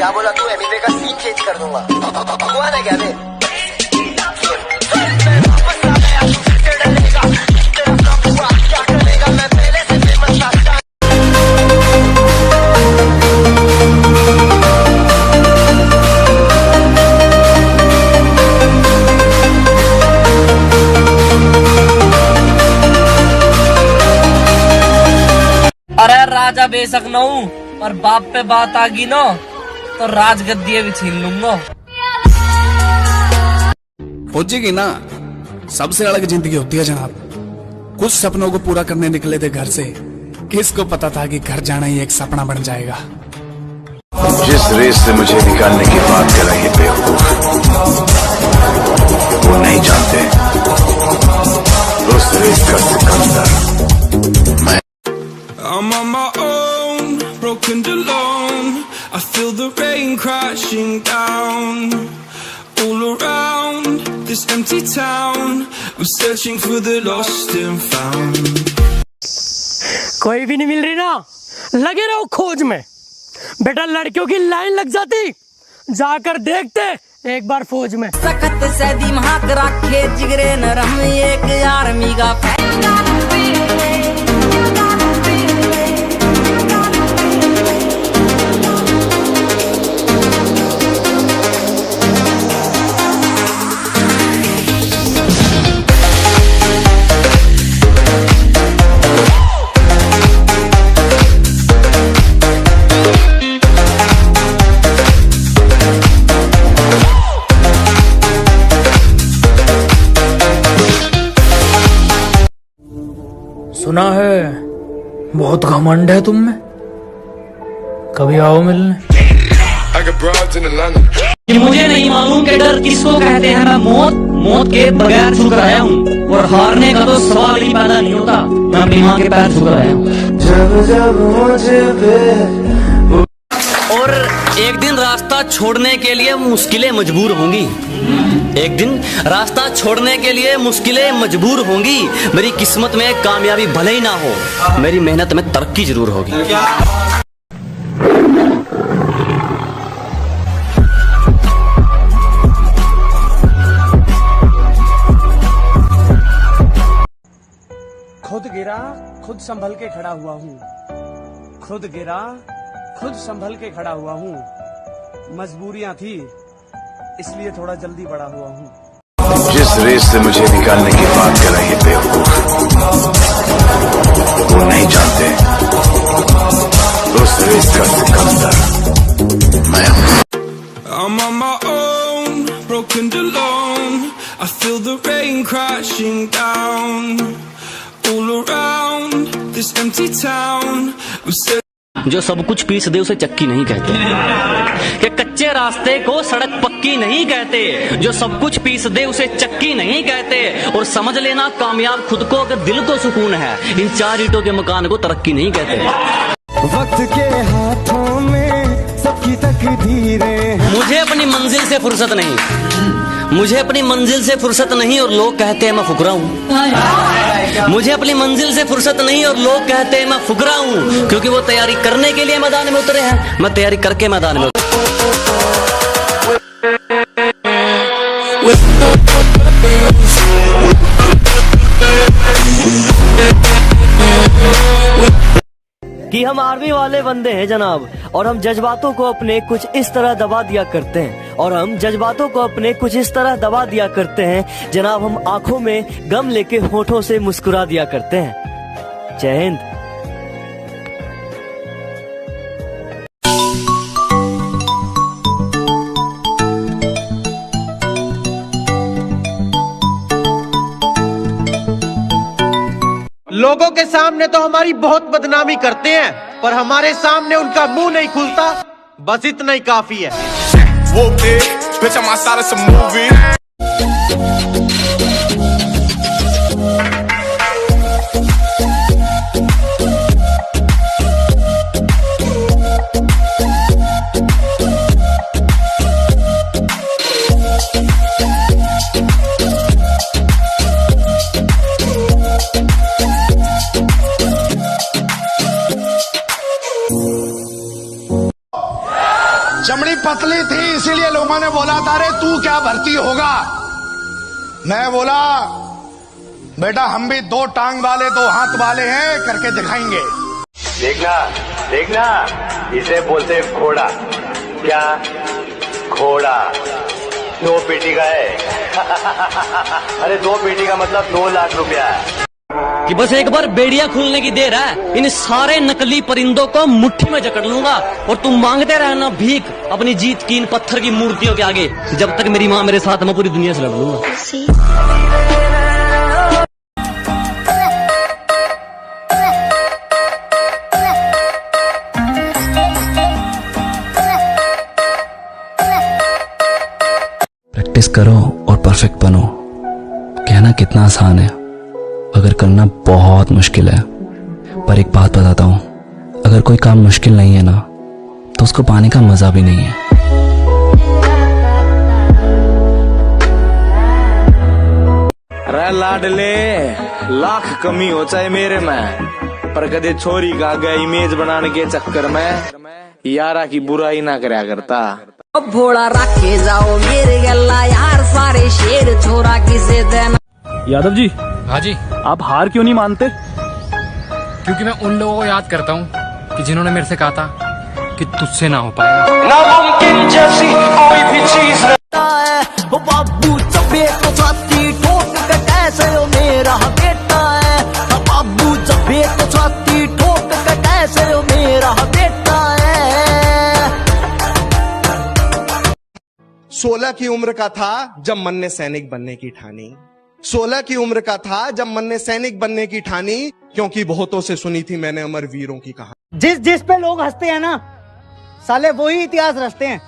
क्या बोला तू? एमिवे का सीन चेंज कर दूंगा। कौन है क्या बे? अरे राजा बेशक न हूँ, पर बाप पे बात आ गई ना तो राजगद्दी भी छीन लूंगा। फौजी ना सबसे अलग जिंदगी होती है जनाब। कुछ सपनों को पूरा करने निकले थे घर से, किसको पता था कि घर जाना ही एक सपना बन जाएगा। जिस रेस से मुझे निकालने की बात कर रहे बेवकूफ, वो नहीं जानते उस रेस का सिकंदर मैं। I'm on my own, broken alone. I feel the rain crashing down all around this empty town. I'm searching for the lost and found. कोई भी नहीं मिल रही ना, लगे रहो खोज में। बेटा लड़कियों की लाइन लग जाती, जाकर देखते एक बार फौज में। सख्त से दिमाग रखे जिगरे नरम, एक आर्मी का सुना है बहुत घमंड है तुम में, कभी आओ मिलने। मुझे नहीं मालूम कि डर किसको कहते हैं। मैं मौत के बगैर झुक रहा हूँ, और हारने का तो सवाल ही पैदा नहीं होता। मैं अपनी माँ के पैर झुक रहा हूँ। और एक दिन रास्ता छोड़ने के लिए मुश्किलें मजबूर होंगी। एक दिन रास्ता छोड़ने के लिए मुश्किलें मजबूर होंगी। मेरी किस्मत में कामयाबी भले ही ना हो, मेरी मेहनत में तरक्की जरूर होगी। खुद गिरा खुद संभल के खड़ा हुआ हूँ, खुद गिरा खुद संभल के खड़ा हुआ हूँ। मजबूरियां थी इसलिए थोड़ा जल्दी बड़ा हुआ हूँ। जिस रेस से मुझे निकालने की बात कर रहे बेवकूफ, वो नहीं जानते उस रेस का सिकंदर मैं हूँ। I'm on my own, broken alone. I feel the rain crashing down all around this empty town. जो सब कुछ पीस दे उसे चक्की नहीं कहते, कि कच्चे रास्ते को सड़क पक्की नहीं कहते। जो सब कुछ पीस दे उसे चक्की नहीं कहते। और समझ लेना कामयाब खुद को अगर दिल को सुकून है, इन 4 ईंटों के मकान को तरक्की नहीं कहते। वक्त के हाथों में सबकी तकदीरें। मुझे अपनी मंजिल से फुर्सत नहीं, मुझे अपनी मंजिल से फुर्सत नहीं, और लोग कहते हैं मैं फुकरा हूँ। मुझे अपनी मंजिल से फुर्सत नहीं और लोग कहते हैं मैं फुकरा हूँ, क्योंकि वो तैयारी करने के लिए मैदान में उतरे हैं, मैं तैयारी करके मैदान में कि हम आर्मी वाले बंदे हैं जनाब, और हम जज्बातों को अपने कुछ इस तरह दबा दिया करते हैं, और हम जज्बातों को अपने कुछ इस तरह दबा दिया करते हैं जनाब। हम आंखों में गम लेके होठों से मुस्कुरा दिया करते हैं। जय हिंद। लोगों के सामने तो हमारी बहुत बदनामी करते हैं, पर हमारे सामने उनका मुंह नहीं खुलता, बस इतना ही काफी है। चमड़ी पतली थी इसीलिए लोगों ने बोला था रे तू क्या भर्ती होगा। मैं बोला बेटा हम भी 2 टांग वाले 2 हाथ वाले हैं, करके दिखाएंगे। देखना देखना, इसे बोलते हैं घोड़ा। क्या घोड़ा 2 पेटी का है। अरे 2 पेटी का मतलब 2 लाख रुपया है। कि बस एक बार बेड़िया खुलने की देर है, इन सारे नकली परिंदों को मुट्ठी में जकड़ लूंगा और तुम मांगते रहना भीख अपनी जीत की इन पत्थर की मूर्तियों के आगे। जब तक मेरी माँ मेरे साथ, मैं पूरी दुनिया से लड़ लूंगा। प्रैक्टिस करो और परफेक्ट बनो। कहना कितना आसान है, अगर करना बहुत मुश्किल है। पर एक बात बताता हूं, अगर कोई काम मुश्किल नहीं है ना, तो उसको पाने का मजा भी नहीं है। अरे लाडले, लाख कमी हो चाहे मेरे में, पर कदे छोरी का गया इमेज बनाने के चक्कर में यारा की बुराई ना करया करता। अब भोला रखे जाओ मेरे गला यार, सारे शेर छोरा किसे देना। यादव जी। हाँ जी। आप हार क्यों नहीं मानते? क्योंकि मैं उन लोगों को याद करता हूँ कि जिन्होंने मेरे से कहा था कि तुझसे ना हो पाएगा। नामुमकिन जैसी कोई भी चीज वो बाबू चबे तो छाती ठोक के कैसे हो मेरा बेटा है। बाबू चबे तो छाती ठोक के कैसे हो मेरा बेटा है। 16 की उम्र का था जब मन ने सैनिक बनने की ठानी। 16 की उम्र का था जब मन ने सैनिक बनने की ठानी, क्योंकि बहुतों से सुनी थी मैंने अमर वीरों की कहानी। जिस जिस पे लोग हंसते हैं ना, साले वही इतिहास रचते हैं।